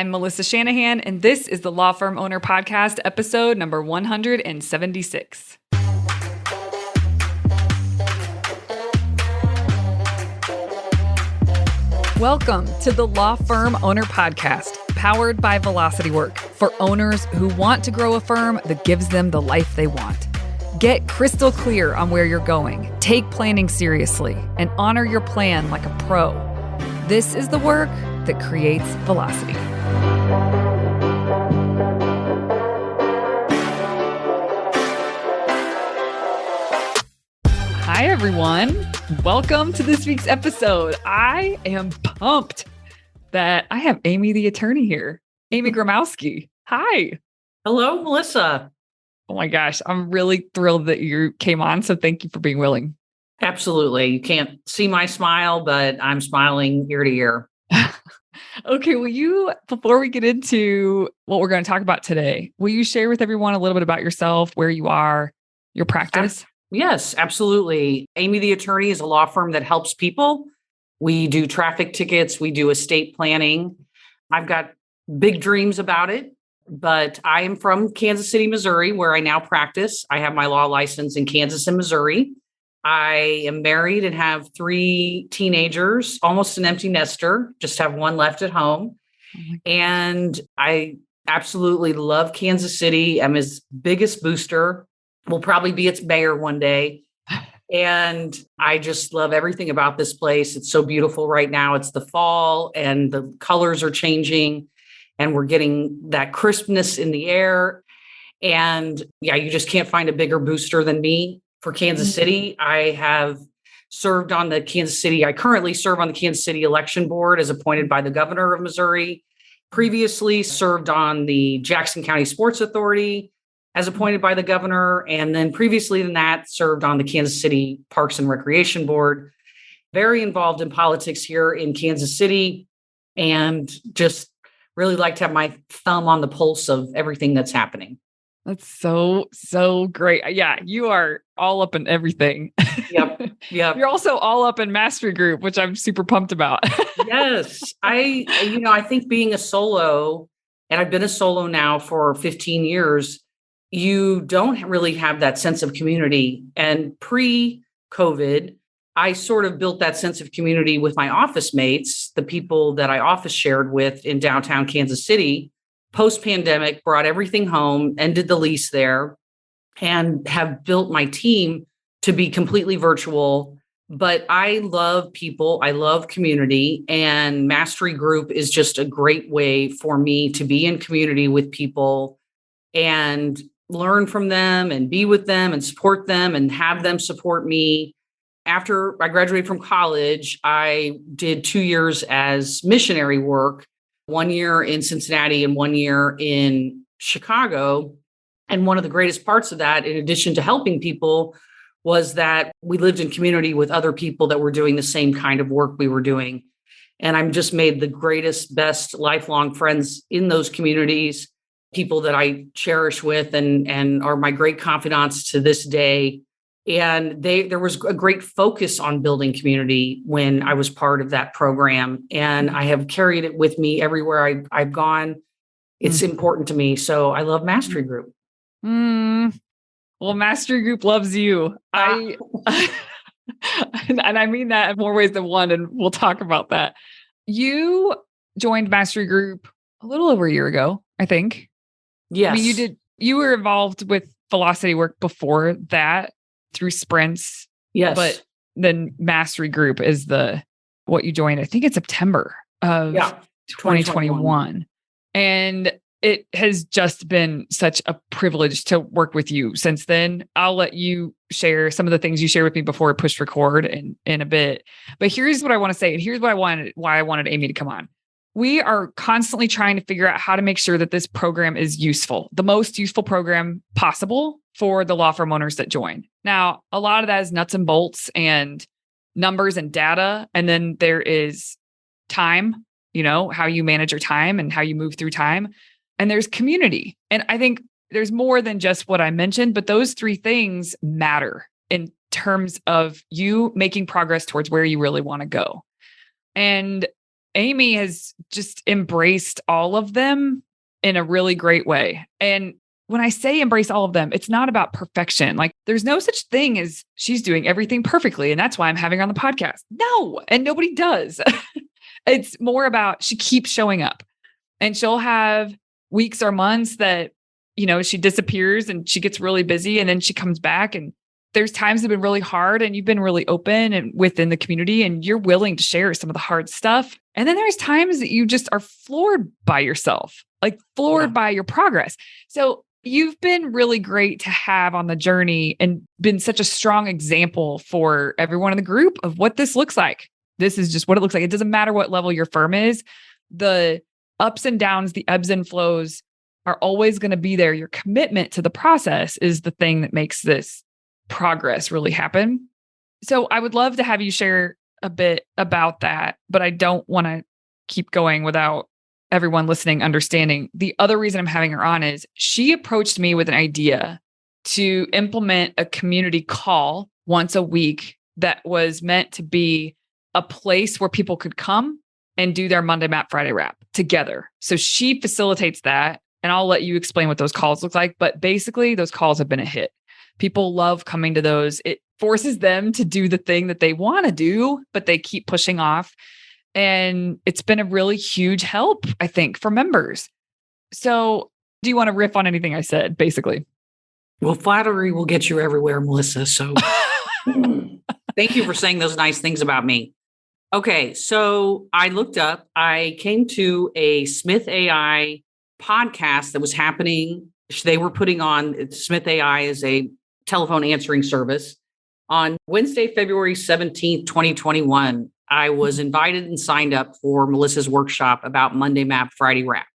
I'm Melissa Shanahan, and this is the Law Firm Owner Podcast, episode number 176. Welcome to the Law Firm Owner Podcast, powered by Velocity Work, for owners who want to grow a firm that gives them the life they want. Get crystal clear on where you're going, take planning seriously, and honor your plan like a pro. This is the work that creates velocity. Hi, everyone. Welcome to this week's episode. I am pumped that I have Aimee the attorney here. Aimee Gromowsky. Hi. Hello, Melissa. Oh my gosh. I'm really thrilled that you came on. So thank you for being willing. Absolutely. You can't see my smile, but I'm smiling ear to ear. Okay. Before we get into what we're going to talk about today, will you share with everyone a little bit about yourself, where you are, your practice? Yes, absolutely. Aimee the attorney is a law firm that helps people. We do traffic tickets. We do estate planning. I've got big dreams about it, but I am from Kansas City, Missouri, where I now practice. I have my law license in Kansas and Missouri. I am married and have 3 teenagers, almost an empty nester, just have one left at home. And I absolutely love Kansas City. I'm his biggest booster. Will probably be its mayor one day. And I just love everything about this place. It's so beautiful right now. It's the fall and the colors are changing and we're getting that crispness in the air. And yeah, you just can't find a bigger booster than me for Kansas City. I currently serve on the Kansas City election board as appointed by the governor of Missouri. Previously served on the Jackson County Sports Authority as appointed by the governor. And then previously than that, served on the Kansas City Parks and Recreation Board. Very involved in politics here in Kansas City and just really like to have my thumb on the pulse of everything that's happening. That's so great. Yeah, you are all up in everything. Yep. You're also all up in Mastery Group, which I'm super pumped about. Yes. I think being a solo, and I've been a solo now for 15 years, you don't really have that sense of community. And pre-COVID, I sort of built that sense of community with my office mates, the people that I office shared with in downtown Kansas City. Post-pandemic, brought everything home, ended the lease there, and have built my team to be completely virtual. But I love people. I love community. And Mastery Group is just a great way for me to be in community with people and learn from them and be with them and support them and have them support me. After I graduated from college, I did 2 years as missionary work, 1 year in Cincinnati and 1 year in Chicago. And one of the greatest parts of that, in addition to helping people, was that we lived in community with other people that were doing the same kind of work we were doing. And I'm just made the greatest, best lifelong friends in those communities, people that I cherish with and are my great confidants to this day. And there was a great focus on building community when I was part of that program. And I have carried it with me everywhere I've gone. It's important to me. So I love Mastery Group. Well, Mastery Group loves you. And I mean that in more ways than one, and we'll talk about that. You joined Mastery Group a little over a year ago, I think. Yes. I mean, you were involved with Velocity Work before that through sprints. Yes. But then Mastery Group is what you joined. I think it's September of 2021. And it has just been such a privilege to work with you since then. I'll let you share some of the things you shared with me before we pushed record in a bit. But here's what I want to say. And here's why I wanted Aimee to come on. We are constantly trying to figure out how to make sure that this program is useful, the most useful program possible for the law firm owners that join. Now, a lot of that is nuts and bolts and numbers and data. And then there is time, how you manage your time and how you move through time. And there's community. And I think there's more than just what I mentioned, but those 3 things matter in terms of you making progress towards where you really want to go. And Aimee has just embraced all of them in a really great way. And when I say embrace all of them, it's not about perfection. Like there's no such thing as she's doing everything perfectly. And that's why I'm having her on the podcast. No, and nobody does. It's more about she keeps showing up, and she'll have weeks or months that, she disappears and she gets really busy, and then she comes back, and there's times that have been really hard, and you've been really open and within the community, and you're willing to share some of the hard stuff. And then there's times that you just are floored by yourself, like floored by your progress. So you've been really great to have on the journey and been such a strong example for everyone in the group of what this looks like. This is just what it looks like. It doesn't matter what level your firm is. The ups and downs, the ebbs and flows are always going to be there. Your commitment to the process is the thing that makes this progress really happen. So I would love to have you share a bit about that, but I don't want to keep going without everyone listening understanding. The other reason I'm having her on is she approached me with an idea to implement a community call once a week that was meant to be a place where people could come and do their Monday Map, Friday Wrap together. So she facilitates that, and I'll let you explain what those calls look like. But basically, those calls have been a hit. People love coming to those. It forces them to do the thing that they want to do, but they keep pushing off. And it's been a really huge help, I think, for members. So do you want to riff on anything I said, basically? Well, flattery will get you everywhere, Melissa. So thank you for saying those nice things about me. Okay, so I came to a Smith AI podcast that was happening. They were putting on, Smith AI is a telephone answering service. On Wednesday, February 17th, 2021, I was invited and signed up for Melissa's workshop about Monday Map, Friday Wrap.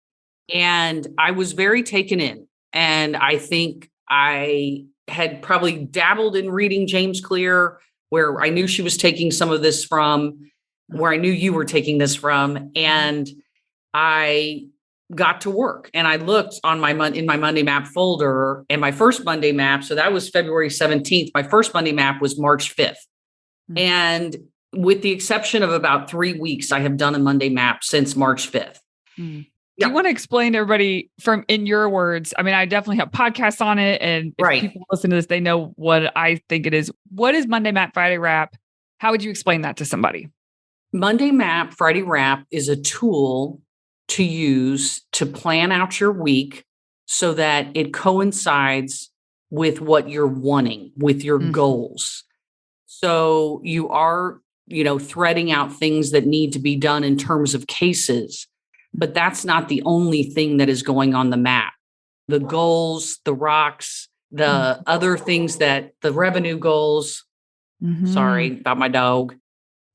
And I was very taken in. And I think I had probably dabbled in reading James Clear, where I knew she was taking some of this from, where I knew you were taking this from. And I got to work and I looked on in my Monday Map folder, and my first Monday Map, so that was February 17th. My first Monday Map was March 5th. Mm-hmm. And with the exception of about 3 weeks, I have done a Monday Map since March 5th. Mm-hmm. Do you want to explain to everybody in your words? I mean, I definitely have podcasts on it, and if people listen to this, they know what I think it is. What is Monday Map, Friday Wrap? How would you explain that to somebody? Monday Map, Friday Wrap is a tool to use to plan out your week so that it coincides with what you're wanting, with your goals. So you are, threading out things that need to be done in terms of cases, but that's not the only thing that is going on the map. The goals, the rocks, the other things the revenue goals. Sorry about my dog.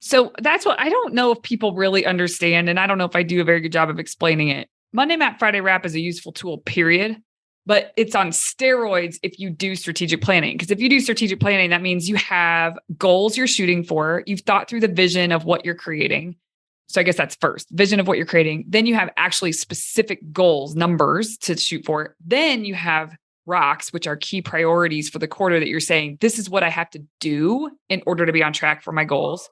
So that's what I don't know if people really understand. And I don't know if I do a very good job of explaining it. Monday Map, Friday Wrap is a useful tool, period. But it's on steroids if you do strategic planning. Because if you do strategic planning, that means you have goals you're shooting for. You've thought through the vision of what you're creating. So I guess that's first, vision of what you're creating. Then you have actually specific goals, numbers to shoot for. Then you have rocks, which are key priorities for the quarter that you're saying, this is what I have to do in order to be on track for my goals.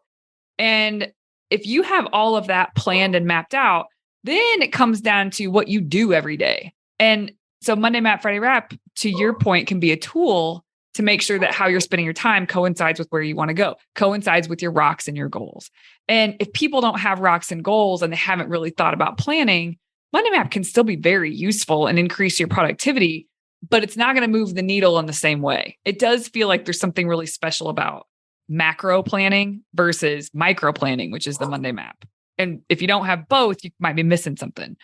And if you have all of that planned and mapped out, then it comes down to what you do every day. And so Monday Map, Friday Wrap, to your point, can be a tool to make sure that how you're spending your time coincides with where you want to go, coincides with your rocks and your goals. And if people don't have rocks and goals and they haven't really thought about planning, Monday Map can still be very useful and increase your productivity, but it's not going to move the needle in the same way. It does feel like there's something really special about macro planning versus micro planning, which is the Monday Map. And if you don't have both, you might be missing something.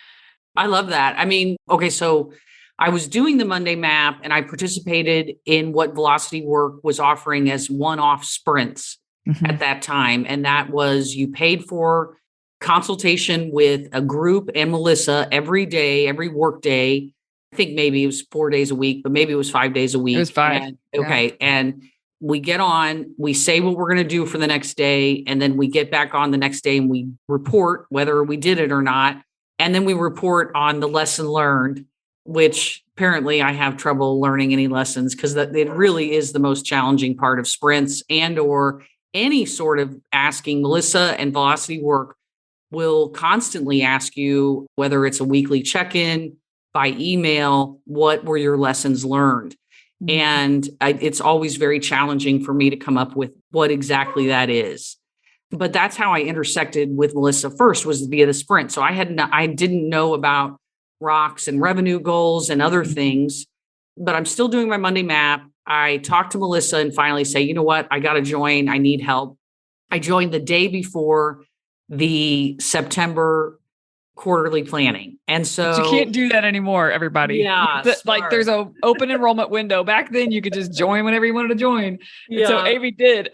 I love that. I mean, okay, so I was doing the Monday Map and I participated in what Velocity Work was offering as one-off sprints at that time. And that was you paid for consultation with a group and Melissa every day, every work day. I think maybe it was 4 days a week, but maybe it was 5 days a week. It was 5. Okay. And we get on, we say what we're going to do for the next day. And then we get back on the next day and we report whether we did it or not. And then we report on the lesson learned, which apparently I have trouble learning any lessons because it really is the most challenging part of sprints and or any sort of asking Melissa and Velocity Work. will constantly ask you, whether it's a weekly check-in, by email, what were your lessons learned? Mm-hmm. And it's always very challenging for me to come up with what exactly that is. But that's how I intersected with Melissa first, was via the sprint. So I didn't know about rocks and revenue goals and other things, but I'm still doing my Monday map. I talked to Melissa and finally say, you know what, I got to join. I need help. I joined the day before the September quarterly planning. And so but you can't do that anymore, everybody. Yeah. Like there's a open enrollment window. Back then you could just join whenever you wanted to join. Yeah. And so Aimee did.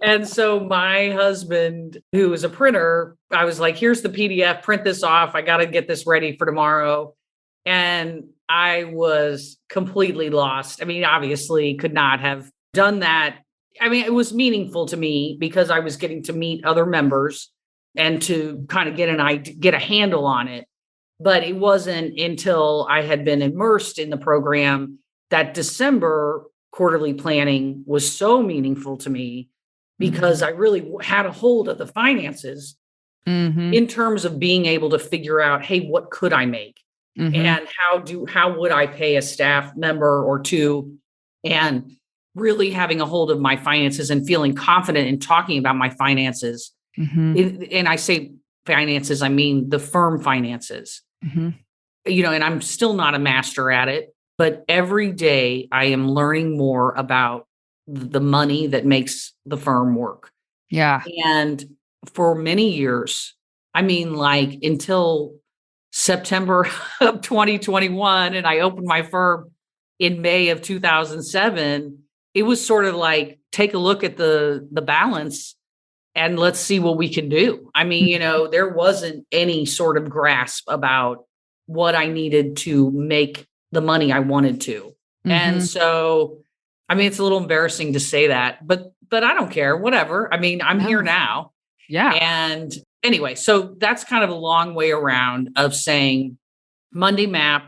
And so my husband, who is a printer, I was like, here's the PDF, print this off. I got to get this ready for tomorrow. And I was completely lost. I mean, obviously could not have done that. I mean, it was meaningful to me because I was getting to meet other members and to kind of get a handle on it. But it wasn't until I had been immersed in the program that December quarterly planning was so meaningful to me, because I really had a hold of the finances in terms of being able to figure out, hey, what could I make? And how would I pay a staff member or two? And really having a hold of my finances and feeling confident in talking about my finances. And I say finances, I mean the firm finances, you know, and I'm still not a master at it, but every day I am learning more about the money that makes the firm work. Yeah. And for many years, I mean, like until September of 2021, and I opened my firm in May of 2007, it was sort of like, take a look at the balance and let's see what we can do. I mean, you know, there wasn't any sort of grasp about what I needed to make the money I wanted to. And so, I mean, it's a little embarrassing to say that, but I don't care, whatever. I mean, I'm here now. Yeah. And anyway, so that's kind of a long way around of saying Monday map.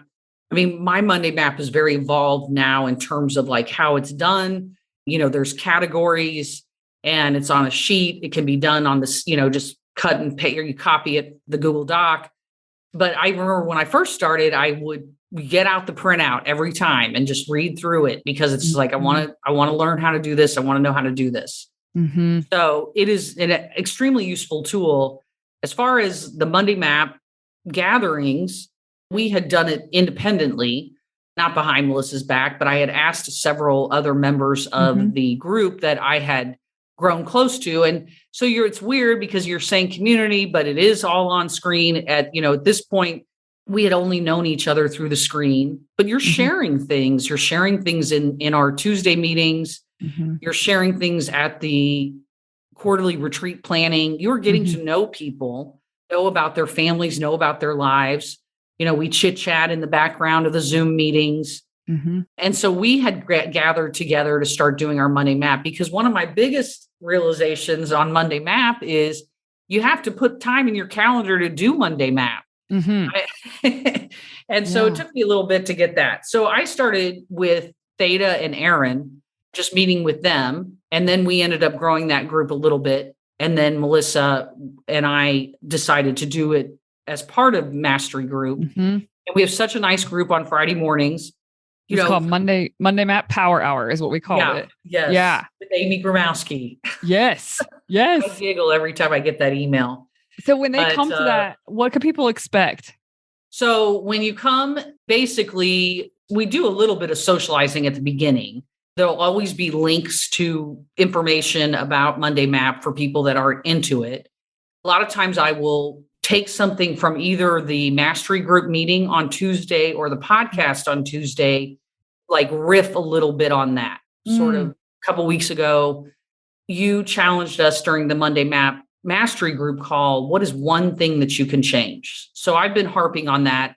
I mean, my Monday map is very evolved now in terms of like how it's done. You know, there's categories and it's on a sheet. It can be done on this, you know, just cut and paste, or you copy it, the Google Doc. But I remember when I first started, I would get out the printout every time and just read through it, because it's like, I want to learn how to do this. I want to know how to do this. So it is an extremely useful tool. As far as the Monday map gatherings, we had done it independently, not behind Melissa's back, but I had asked several other members of the group that I had grown close to. And so it's weird because you're saying community, but it is all on screen at this point, we had only known each other through the screen, but you're sharing things. You're sharing things in our Tuesday meetings. You're sharing things at the quarterly retreat planning. You're getting to know people, know about their families, know about their lives. You know, we chit chat in the background of the Zoom meetings. And so we had gathered together to start doing our Monday map, because one of my biggest realizations on Monday map is you have to put time in your calendar to do Monday map. And so it took me a little bit to get that. So I started with Theta and Aaron, just meeting with them. And then we ended up growing that group a little bit. And then Melissa and I decided to do it as part of Mastery Group. And we have such a nice group on Friday mornings. It's called Monday Map Power Hour is what we call it. Yes. Yeah. With Aimee Gromowsky. Yes. Yes. I giggle every time I get that email. So when they come to that, what could people expect? So when you come, basically, we do a little bit of socializing at the beginning. There'll always be links to information about Monday Map for people that aren't into it. A lot of times I will take something from either the Mastery Group meeting on Tuesday or the podcast on Tuesday, like riff a little bit on that. Sort of a couple weeks ago, you challenged us during the Monday Map Mastery Group call. What is one thing that you can change? So I've been harping on that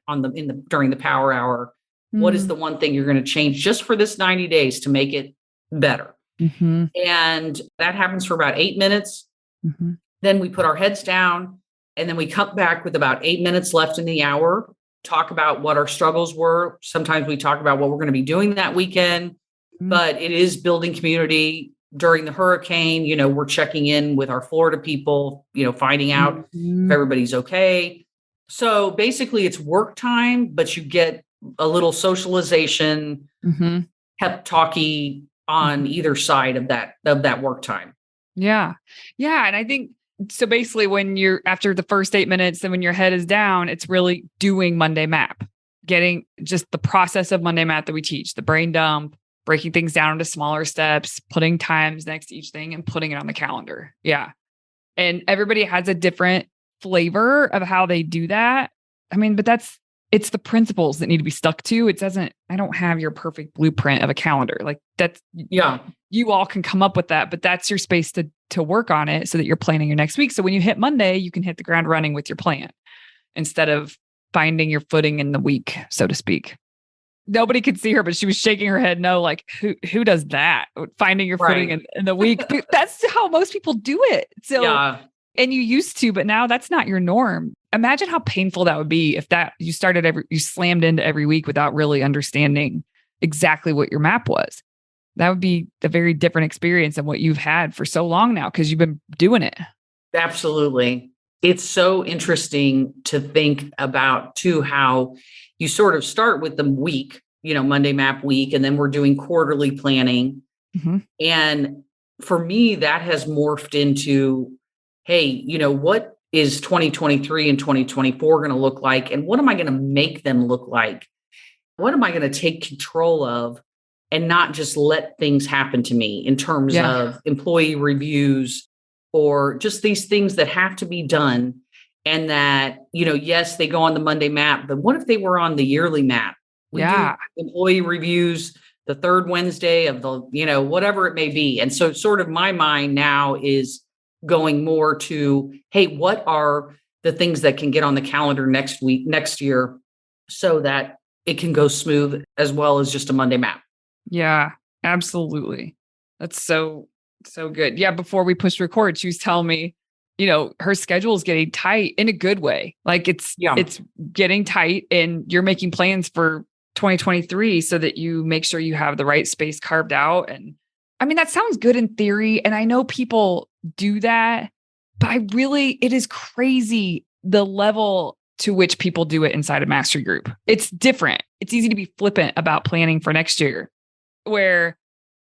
during the Power Hour. What is the one thing you're going to change just for this 90 days to make it better? And that happens for about 8 minutes. Then we put our heads down, and then we come back with about 8 minutes left in the hour, talk about what our struggles were. Sometimes we talk about what we're going to be doing that weekend, but it is building community, during the hurricane, we're checking in with our Florida people, finding out if everybody's okay. So basically it's work time, but you get a little socialization, pep talky on either side of that work time. Yeah. Yeah. And I think so basically when you're after the first 8 minutes and when your head is down, it's really doing Monday Map, getting just the process of Monday Map that we teach, the brain dump, breaking things down into smaller steps, putting times next to each thing and putting it on the calendar. Yeah. And everybody has a different flavor of how they do that. I mean, but it's the principles that need to be stuck to. I don't have your perfect blueprint of a calendar. Like you all can come up with that, but that's your space to work on it so that you're planning your next week. So when you hit Monday, you can hit the ground running with your plan instead of finding your footing in the week, so to speak. Nobody could see her, but she was shaking her head. No, like who does that? Finding your footing in the week. That's how most people do it. So, and you used to, but now that's not your norm. Imagine how painful that would be if you slammed into every week without really understanding exactly what your map was. That would be a very different experience than what you've had for so long now because you've been doing it. Absolutely. It's so interesting to think about too, how you sort of start with the week, Monday Map week, and then we're doing quarterly planning. And for me, that has morphed into, hey, what is 2023 and 2024 going to look like? And what am I going to make them look like? What am I going to take control of and not just let things happen to me in terms of employee reviews or just these things that have to be done? And that, yes, they go on the Monday Map, but what if they were on the yearly map? We do employee reviews the third Wednesday of the, whatever it may be. And so sort of my mind now is going more to, hey, what are the things that can get on the calendar next week, next year, so that it can go smooth as well as just a Monday Map. Yeah, absolutely. That's so good. Yeah. Before we pushed record, she was telling me, her schedule is getting tight in a good way. Like it's getting tight and you're making plans for 2023 so that you make sure you have the right space carved out. And I mean, that sounds good in theory. And I know people do that, but it is crazy the level to which people do it inside a mastery group. It's different. It's easy to be flippant about planning for next year where,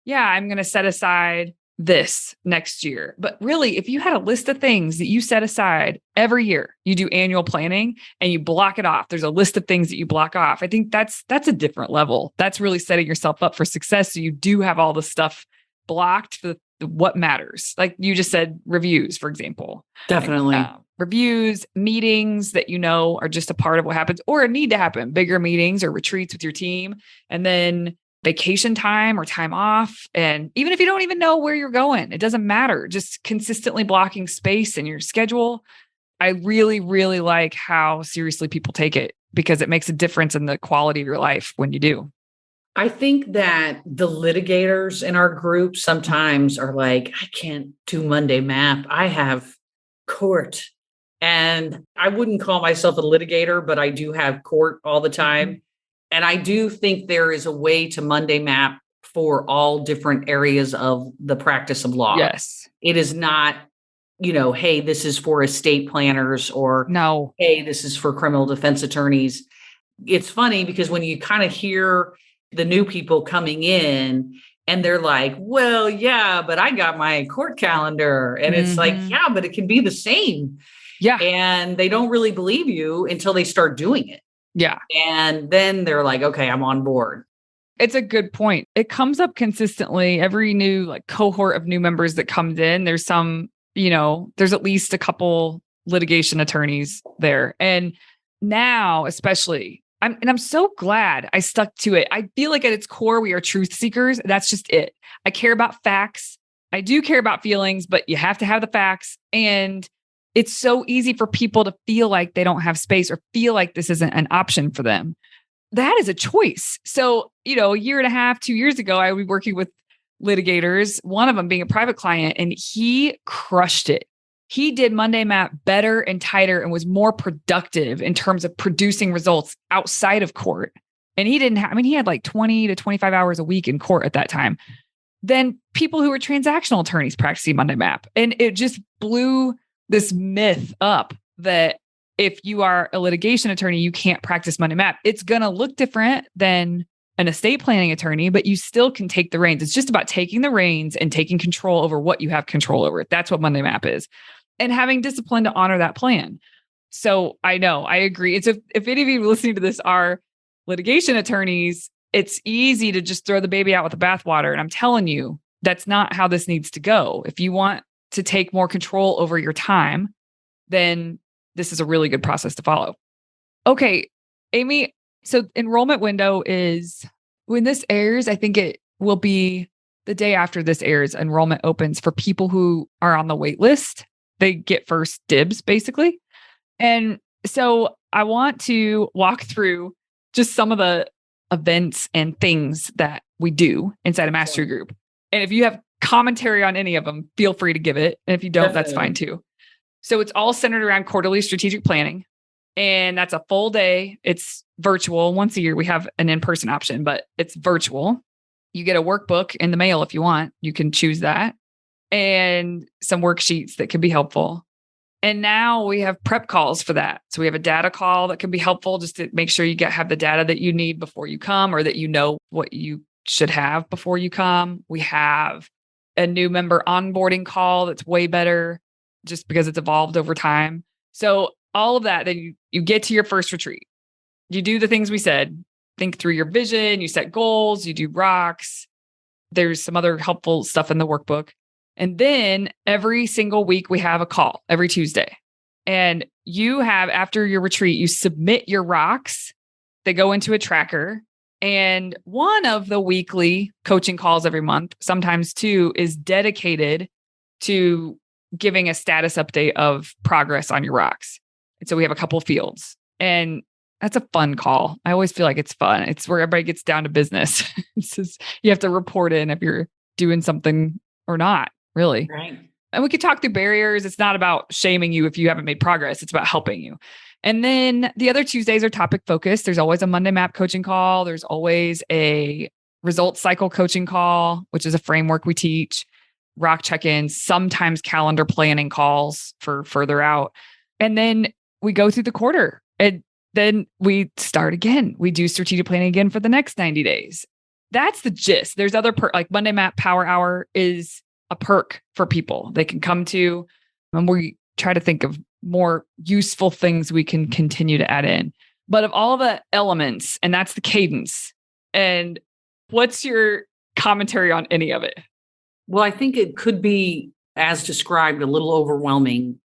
I'm going to set aside this next year. But really, if you had a list of things that you set aside every year, you do annual planning and you block it off. There's a list of things that you block off. I think that's a different level. That's really setting yourself up for success. So you do have all the stuff blocked for what matters. Like you just said, reviews, for example. Definitely. Reviews, meetings that are just a part of what happens or need to happen, bigger meetings or retreats with your team. And then vacation time or time off. And even if you don't even know where you're going, it doesn't matter. Just consistently blocking space in your schedule. I really, really like how seriously people take it because it makes a difference in the quality of your life when you do. I think that the litigators in our group sometimes are like, I can't do Monday Map. I have court. And I wouldn't call myself a litigator, but I do have court all the time. And I do think there is a way to Monday Map for all different areas of the practice of law. Yes. It is not, hey, this is for estate planners or no, hey, this is for criminal defense attorneys. It's funny because when you kind of hear the new people coming in and they're like, well, yeah, but I got my court calendar. And it's like, yeah, but it can be the same. Yeah. And they don't really believe you until they start doing it. Yeah. And then they're like, okay, I'm on board. It's a good point. It comes up consistently. Every new cohort of new members that comes in, there's some, there's at least a couple litigation attorneys there. And now, especially, I'm so glad I stuck to it. I feel like at its core, we are truth seekers. That's just it. I care about facts. I do care about feelings, but you have to have the facts. And it's so easy for people to feel like they don't have space or feel like this isn't an option for them. That is a choice. So, a year and a half, 2 years ago, I was working with litigators, one of them being a private client, and he crushed it. He did Monday Map better and tighter and was more productive in terms of producing results outside of court. And he had 20 to 25 hours a week in court at that time. than people who are transactional attorneys practicing Monday Map. And it just blew this myth up that if you are a litigation attorney, you can't practice Monday Map. It's going to look different than an estate planning attorney, but you still can take the reins. It's just about taking the reins and taking control over what you have control over. That's what Monday Map is. And having discipline to honor that plan. So I know, I agree. It's if any of you listening to this are litigation attorneys, it's easy to just throw the baby out with the bathwater. And I'm telling you, that's not how this needs to go. If you want to take more control over your time, then this is a really good process to follow. Okay, Aimee, so enrollment window is when this airs, I think it will be the day after this airs, enrollment opens for people who are on the wait list. They get first dibs, basically. And so I want to walk through just some of the events and things that we do inside a mastery group. And if you have commentary on any of them, feel free to give it. And if you don't, that's fine too. So it's all centered around quarterly strategic planning. And that's a full day. It's virtual. Once a year, we have an in-person option, but it's virtual. You get a workbook in the mail if you want. You can choose that. And some worksheets that can be helpful. And now we have prep calls for that. So we have a data call that can be helpful just to make sure you have the data that you need before you come, or that you know what you should have before you come. We have a new member onboarding call that's way better just because it's evolved over time. So all of that, then you get to your first retreat. You do the things we said, think through your vision, you set goals, you do rocks. There's some other helpful stuff in the workbook. And then every single week we have a call every Tuesday. And you have, after your retreat, you submit your rocks. They go into a tracker. And one of the weekly coaching calls every month, sometimes two, is dedicated to giving a status update of progress on your rocks. And so we have a couple fields. And that's a fun call. I always feel like it's fun. It's where everybody gets down to business. It's just, you have to report in if you're doing something or not, really. Right. And we could talk through barriers. It's not about shaming you if you haven't made progress. It's about helping you. And then the other Tuesdays are topic focused. There's always a Monday Map coaching call. There's always a results cycle coaching call, which is a framework we teach, rock check-ins, sometimes calendar planning calls for further out. And then we go through the quarter and then we start again. We do strategic planning again for the next 90 days. That's the gist. There's other like Monday Map Power Hour is a perk for people they can come to. And we try to think of more useful things we can continue to add in. But of all the elements, and that's the cadence. And what's your commentary on any of it? Well, I think it could be, as described, a little overwhelming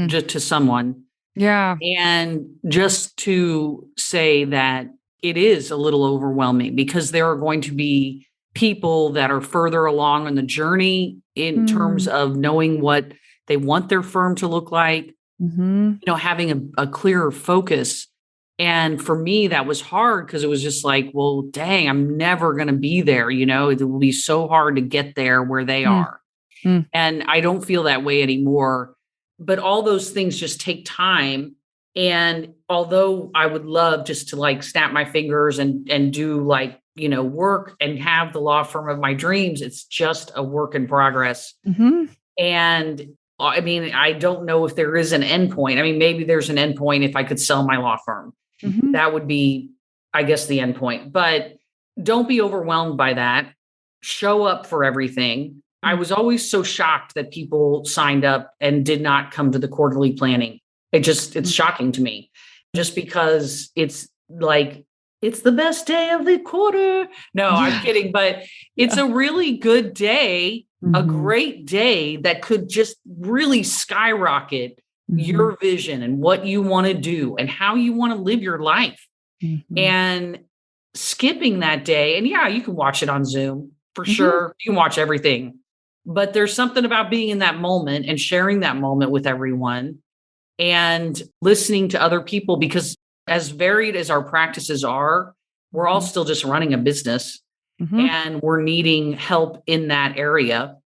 just to someone. Yeah. And just to say that it is a little overwhelming because there are going to be people that are further along on the journey in terms of knowing what they want their firm to look like, having a clearer focus. And for me, that was hard because it was just like, well, dang, I'm never going to be there. It will be so hard to get there where they are. And I don't feel that way anymore. But all those things just take time. And although I would love just to like snap my fingers and do like, work and have the law firm of my dreams, it's just a work in progress. And I mean, I don't know if there is an endpoint. I mean, maybe there's an endpoint if I could sell my law firm. That would be, I guess, the endpoint. But don't be overwhelmed by that. Show up for everything. I was always so shocked that people signed up and did not come to the quarterly planning. It's shocking to me just because it's like, it's the best day of the quarter. No, I'm kidding. But it's a really good day, a great day that could just really skyrocket your vision and what you want to do and how you want to live your life. And skipping that day, and yeah, you can watch it on Zoom for sure. You can watch everything. But there's something about being in that moment and sharing that moment with everyone and listening to other people, because as varied as our practices are, we're all still just running a business and we're needing help in that area.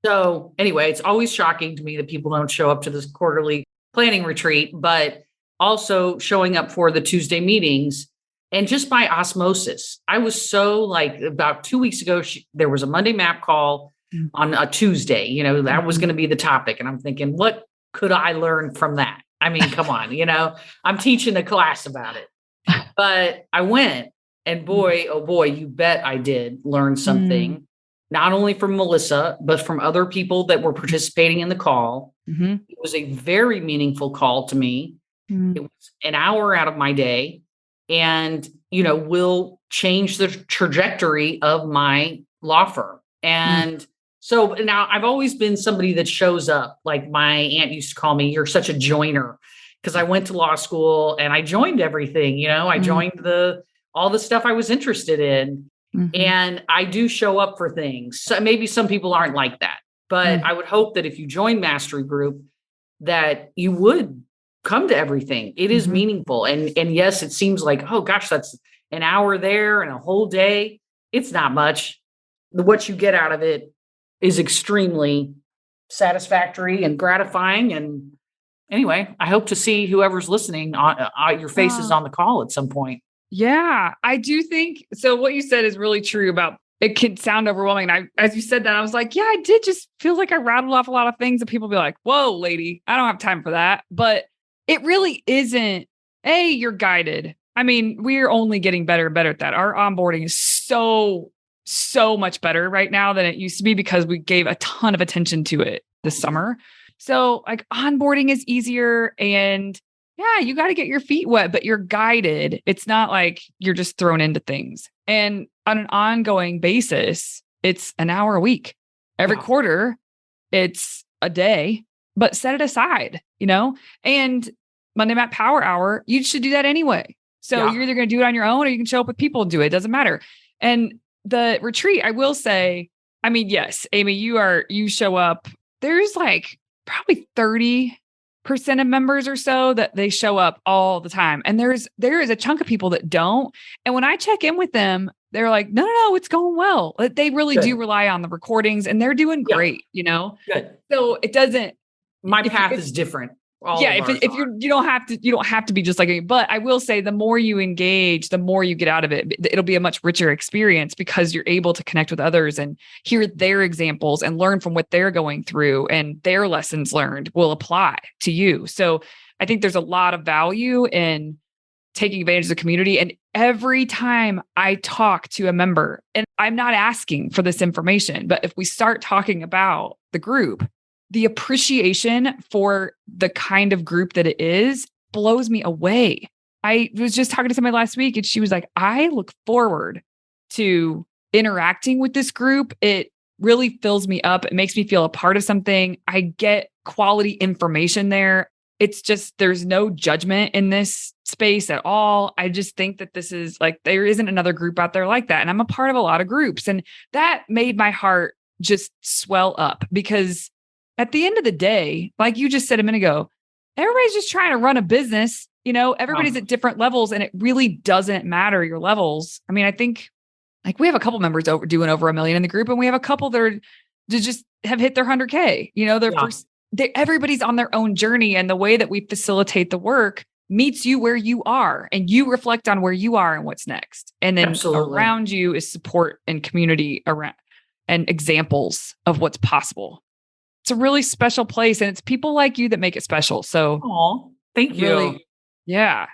So anyway, it's always shocking to me that people don't show up to this quarterly planning retreat, but also showing up for the Tuesday meetings. And just by osmosis, I was so like about 2 weeks ago, there was a Monday map call on a Tuesday, that was going to be the topic. And I'm thinking, what could I learn from that? I mean, come on, I'm teaching a class about it, but I went and boy, oh boy, you bet I did learn something, not only from Melissa, but from other people that were participating in the call. It was a very meaningful call to me. It was an hour out of my day and, will change the trajectory of my law firm. And so now I've always been somebody that shows up. Like my aunt used to call me, you're such a joiner, because I went to law school and I joined everything, I joined all the stuff I was interested in. And I do show up for things. So maybe some people aren't like that, but I would hope that if you join Mastery Group, that you would come to everything. It is meaningful. And yes, it seems like, oh gosh, that's an hour there and a whole day. It's not much. What you get out of it is extremely satisfactory and gratifying. And anyway, I hope to see whoever's listening on your faces on the call at some point. Yeah, I do think so. What you said is really true about it can sound overwhelming. And as you said that, I was like, yeah, I did just feel like I rattled off a lot of things and people be like, whoa, lady, I don't have time for that. But it really isn't. You're guided. I mean, we're only getting better and better at that. Our onboarding is so much better right now than it used to be because we gave a ton of attention to it this summer. So like onboarding is easier and yeah, you got to get your feet wet, but you're guided. It's not like you're just thrown into things. And on an ongoing basis, it's an hour a week. Every quarter, it's a day, but set it aside, and Monday Map Power Hour, you should do that anyway. So you're either going to do it on your own or you can show up with people and do it. It doesn't matter. And the retreat, I will say, I mean, yes, Aimee, you show up. There's like probably 30% of members or so that they show up all the time. And there is a chunk of people that don't. And when I check in with them, they're like, no, it's going well. They really do rely on the recordings and they're doing great, Good. So it doesn't. My path is different. If you don't have to be just like me, but I will say the more you engage, the more you get out of it. It'll be a much richer experience because you're able to connect with others and hear their examples and learn from what they're going through and their lessons learned will apply to you. So I think there's a lot of value in taking advantage of the community. And every time I talk to a member, and I'm not asking for this information, but if we start talking about the group, the appreciation for the kind of group that it is blows me away. I was just talking to somebody last week and she was like, I look forward to interacting with this group. It really fills me up. It makes me feel a part of something. I get quality information there. It's just, there's no judgment in this space at all. I just think that this is like, there isn't another group out there like that. And I'm a part of a lot of groups. And that made my heart just swell up because at the end of the day, like you just said a minute ago, everybody's just trying to run a business. Everybody's at different levels and it really doesn't matter your levels. I mean, I think like we have a couple members doing over 1 million in the group and we have a couple that just have hit their 100K, everybody's on their own journey. And the way that we facilitate the work meets you where you are and you reflect on where you are and what's next. And then around you is support and community around and examples of what's possible. It's a really special place and it's people like you that make it special. So thank you. Really, yeah.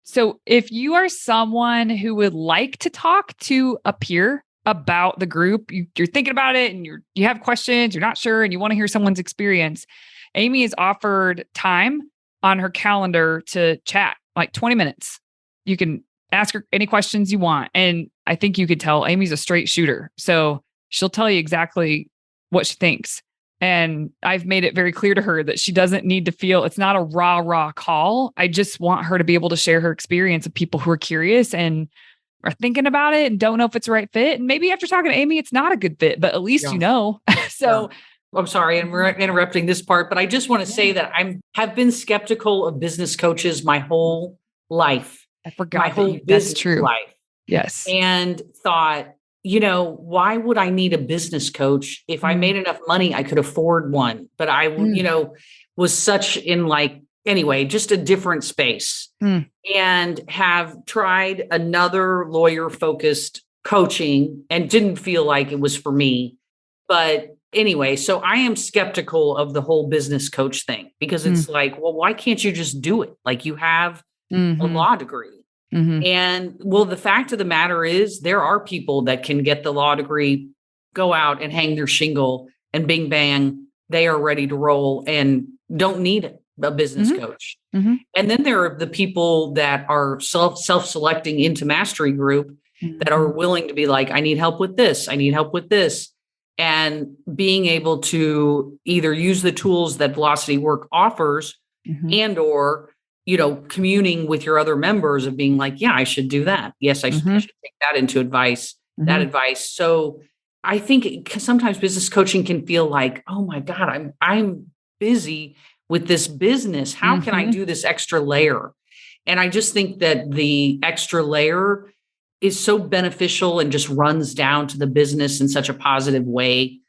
So if you are someone who would like to talk to a peer about the group, you're thinking about it and you have questions, you're not sure, and you want to hear someone's experience, Aimee has offered time on her calendar to chat, like 20 minutes. You can ask her any questions you want. And I think you could tell Aimee's a straight shooter. So she'll tell you exactly what she thinks. And I've made it very clear to her that she doesn't need to feel it's not a raw call. I just want her to be able to share her experience of people who are curious and are thinking about it and don't know if it's the right fit. And maybe after talking to Aimee, it's not a good fit, but at least So I'm sorry, I'm interrupting this part, but I just want to say that have been skeptical of business coaches my whole life. I forgot my whole business life. Yes. And thought, why would I need a business coach? If I made enough money, I could afford one. But I, was such in like, anyway, just a different space and have tried another lawyer focused coaching and didn't feel like it was for me. But anyway, so I am skeptical of the whole business coach thing because it's like, well, why can't you just do it? Like you have a law degree. And well, the fact of the matter is there are people that can get the law degree, go out and hang their shingle and bing, bang, they are ready to roll and don't need a business coach. And then there are the people that are self-selecting into Mastery Group that are willing to be like, I need help with this. I need help with this. And being able to either use the tools that Velocity Work offers and or communing with your other members of being like, yeah, I should do that. Yes, I should take that into that advice. So I think sometimes business coaching can feel like, oh my God, I'm busy with this business. How can I do this extra layer? And I just think that the extra layer is so beneficial and just runs down to the business in such a positive way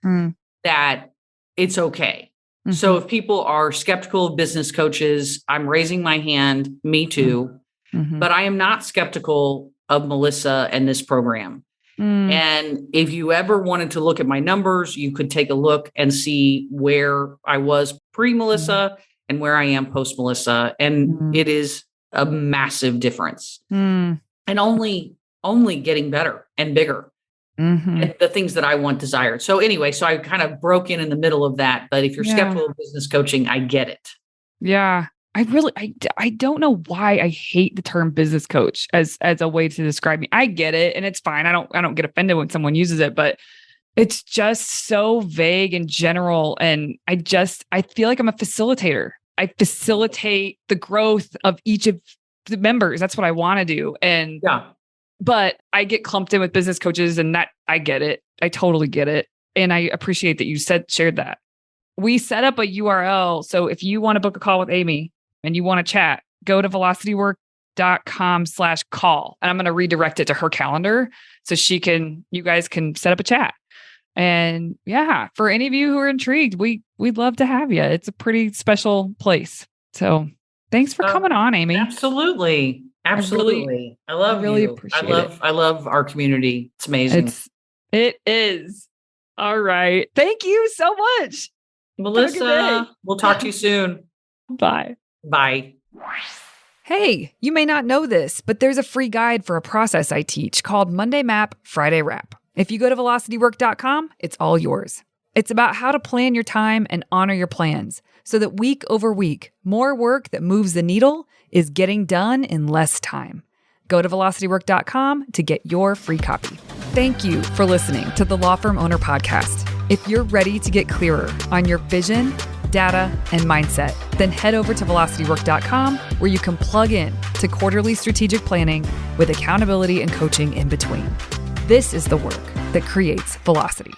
that it's okay. So if people are skeptical of business coaches, I'm raising my hand, me too, but I am not skeptical of Melissa and this program. And if you ever wanted to look at my numbers, you could take a look and see where I was pre-Melissa and where I am post-Melissa. And it is a massive difference and only getting better and bigger. And the things that I want desired. So anyway, so I kind of broke in the middle of that. But if you're skeptical of business coaching, I get it. Yeah. I don't know why I hate the term business coach as a way to describe me. I get it. And it's fine. I don't get offended when someone uses it, but it's just so vague and general. And I feel like I'm a facilitator. I facilitate the growth of each of the members. That's what I want to do. And but I get clumped in with business coaches and that I get it. I totally get it. And I appreciate that you shared that. We set up a URL. So if you want to book a call with Aimee and you want to chat, go to velocitywork.com/call. And I'm going to redirect it to her calendar so you guys can set up a chat. And for any of you who are intrigued, we'd love to have you. It's a pretty special place. So thanks for coming on, Aimee. Absolutely. Absolutely. I love you. I love our community. It's amazing. It is. All right. Thank you so much. Melissa, we'll talk to you soon. Bye. Bye. Hey, you may not know this, but there's a free guide for a process I teach called Monday Map, Friday Wrap. If you go to velocitywork.com, it's all yours. It's about how to plan your time and honor your plans so that week over week, more work that moves the needle is getting done in less time. Go to velocitywork.com to get your free copy. Thank you for listening to the Law Firm Owner Podcast. If you're ready to get clearer on your vision, data, and mindset, then head over to velocitywork.com where you can plug in to quarterly strategic planning with accountability and coaching in between. This is the work that creates velocity.